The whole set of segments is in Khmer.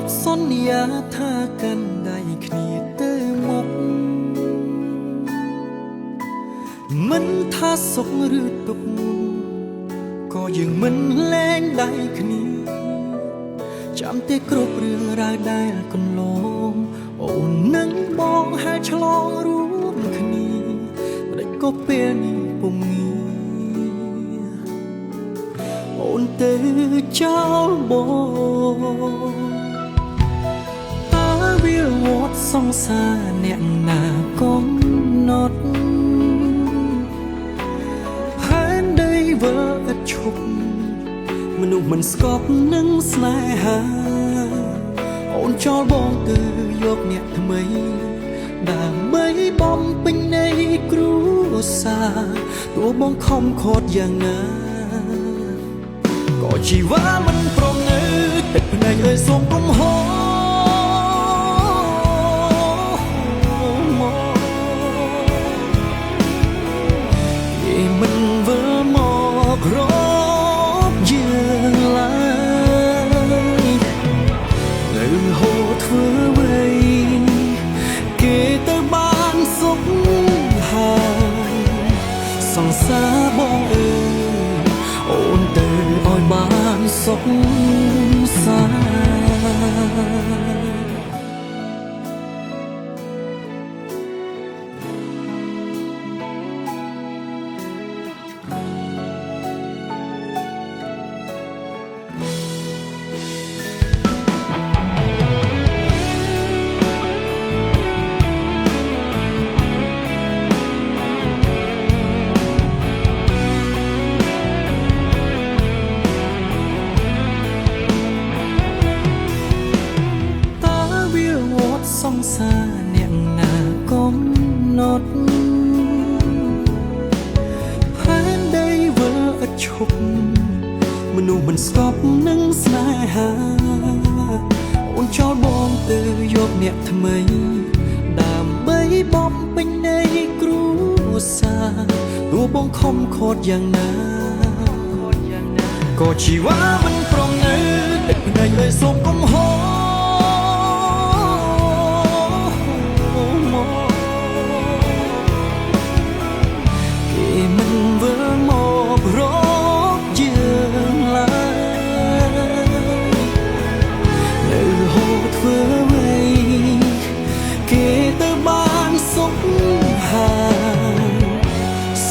บសន្យាថាកាន់ដៃគ្នាទៅមុខមិនថាសុខឬទុក្ខក៏យើងមិនលែងដៃគ្នាចាំតែគ្រប់រឿងរ៉ាវដែលកន្លងអូននឹងបងហែឆ្លងរួមគ្នាមិនដេចក៏ពេលនេះពុំងាអូនទៅចោលបងតើវាវត្តសង្សារអ្នកណាកំណត់ហើយដីវើឥតឈប់មនុស្សមិនស្កប់នឹងស្នេហាអូនចោលបងទៅយកអ្នកថ្មីដើម្បីបំពេញនៃគ្រួសារទោះបងខំខត់យ៉ាងណាក៏ជីវ៉ាមិនព្រមនៅទឹកភ្នែកអើយសូមកុំហោគេមិនវិលមករកយើងឡើយនៅហូរធ្វើអ្វីគេទៅបានសុខហើយសង្សារបងអើយអូនទៅឲ្យបានសុខសាសង្សារអ្នកណាកំណត់ផែនដីវិលឥតឈប់មនុស្សមិនស្កប់នឹងស្នេហាអូនចោលបងទៅយកអ្នកថ្មីដើម្បីបំពេញនៃគ្រួសារទោះបងខំខត់យ៉ាងណាក៏ជីវ៉ាមិនព្រមនៅទឹកភ្នែកអើយសូមកុំហោ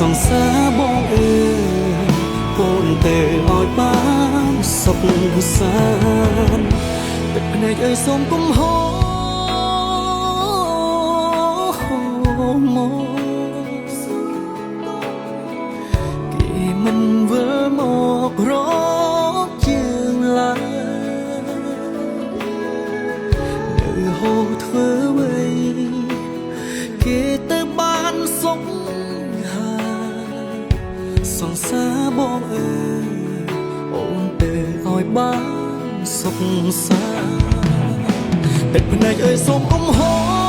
សង្សារបងអើយពូនទៅឲ្យបានសុខសាន្តទឹកភ្នែកអើយសូមកុំហោមកគេមិនវិលមករកយើងឡើយនៅហូរធ្វើអ្វីគេទៅបានសុខសង្សារបងអើយអូនទៅឲ្យបានសុខសាន្តទឹកភ្នែកអើយសូមកុំហោ